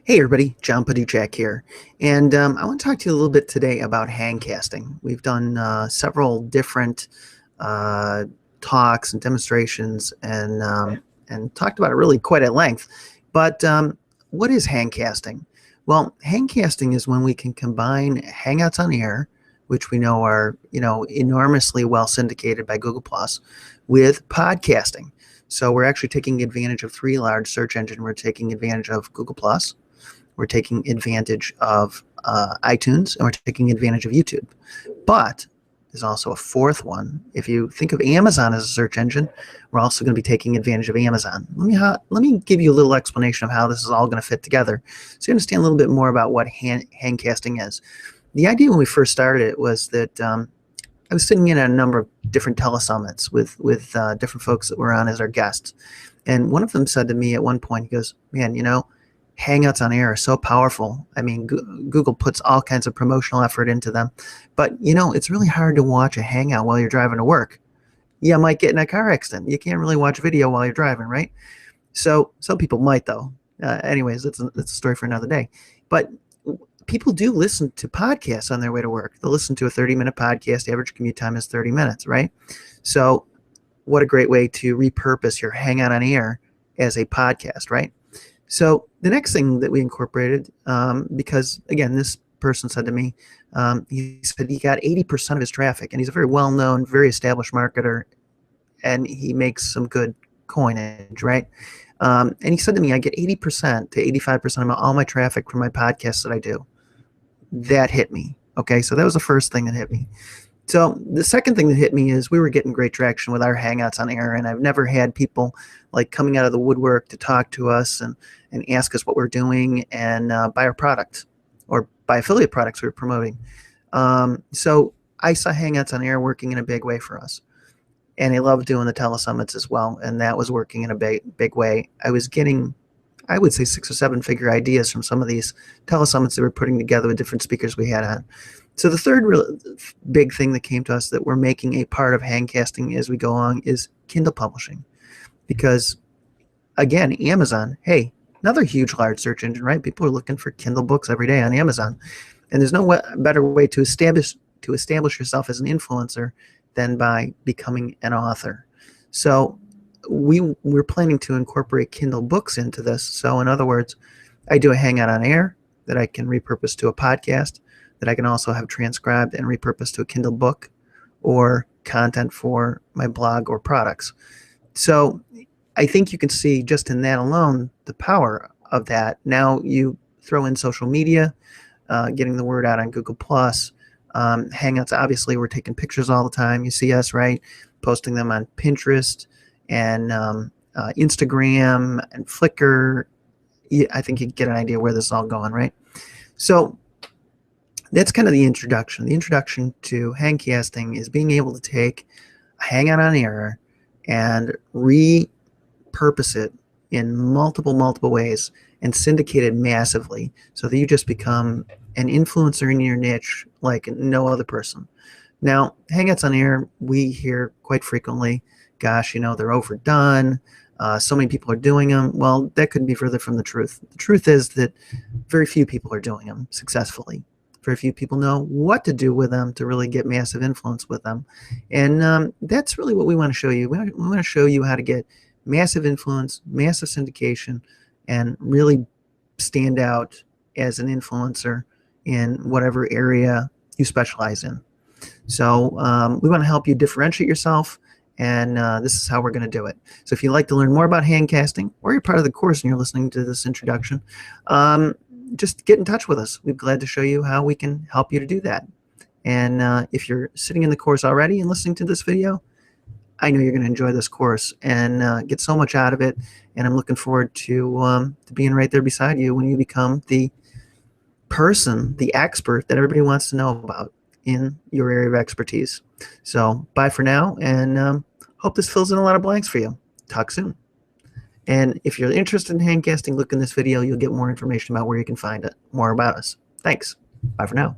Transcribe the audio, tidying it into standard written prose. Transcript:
Hey everybody, John Paduchak here, and I want to talk to you a little bit today about HangCasting. We've done several different uh, talks and demonstrations, and talked about it really quite at length. But what is HangCasting? Well, HangCasting is when we can combine Hangouts on Air, which we know are enormously well syndicated by Google Plus, with podcasting. So we're actually taking advantage of three large search engines. We're taking advantage of Google Plus. We're taking advantage of iTunes, and we're taking advantage of YouTube. But there's also a fourth one. If you think of Amazon as a search engine, we're also going to be taking advantage of Amazon. Let me give you a little explanation of how this is all going to fit together so you understand a little bit more about what HangCasting is. The idea when we first started it was that I was sitting in at a number of different telesummits with different folks that were on as our guests. And one of them said to me at one point, he goes, man, Hangouts on Air are so powerful. I mean, Google puts all kinds of promotional effort into them. But, it's really hard to watch a Hangout while you're driving to work. You might get in a car accident. You can't really watch video while you're driving, right? So some people might, though. Anyways, that's a story for another day. But people do listen to podcasts on their way to work. They'll listen to a 30-minute podcast. The average commute time is 30 minutes, right? So what a great way to repurpose your Hangout on Air as a podcast, right? So the next thing that we incorporated, because, again, this person said to me, he said he got 80% of his traffic, and he's a very well-known, very established marketer, and he makes some good coinage, right? And he said to me, I get 80% to 85% of all my traffic from my podcasts that I do. That hit me. Okay, so that was the first thing that hit me. So the second thing that hit me is we were getting great traction with our Hangouts on Air, and I've never had people like coming out of the woodwork to talk to us and ask us what we're doing and buy our product or buy affiliate products we were promoting. So I saw Hangouts on Air working in a big way for us. And I love doing the telesummits as well, and that was working in a big way. I was getting, I would say, 6 or 7 figure ideas from some of these telesummits that we're putting together with different speakers we had on. So the third real big thing that came to us that we're making a part of HangCasting as we go along is Kindle publishing. Because, again, Amazon, hey, another huge, large search engine, right? People are looking for Kindle books every day on Amazon. And there's no better way to establish yourself as an influencer than by becoming an author. So we're planning to incorporate Kindle books into this. So in other words, I do a Hangout on Air that I can repurpose to a podcast, that I can also have transcribed and repurposed to a Kindle book or content for my blog or products. So I think you can see just in that alone the power of that. Now you throw in social media, getting the word out on Google Plus, Hangouts. Obviously, we're taking pictures all the time. You see us, right? Posting them on Pinterest and Instagram and Flickr. I think you get an idea where this is all going, right? So that's kind of the introduction. The introduction to HangCasting is being able to take a Hangout on Air and repurpose it in multiple ways and syndicate it massively so that you just become an influencer in your niche like no other person. Now, Hangouts on Air, we hear quite frequently, gosh, they're overdone. So many people are doing them. Well, that couldn't be further from the truth. The truth is that very few people are doing them successfully. Very few people know what to do with them to really get massive influence with them. And that's really what we want to show you. We want to show you how to get massive influence, massive syndication, and really stand out as an influencer in whatever area you specialize in. So we want to help you differentiate yourself, and this is how we're going to do it. So if you'd like to learn more about HangCasting, or you're part of the course and you're listening to this introduction, just get in touch with us. We'd be glad to show you how we can help you to do that. And if you're sitting in the course already and listening to this video, I know you're going to enjoy this course and get so much out of it. And I'm looking forward to being right there beside you when you become the person, the expert that everybody wants to know about in your area of expertise. So bye for now, and hope this fills in a lot of blanks for you. Talk soon. And if you're interested in HangCasting, look in this video. You'll get more information about where you can find it, more about us. Thanks. Bye for now.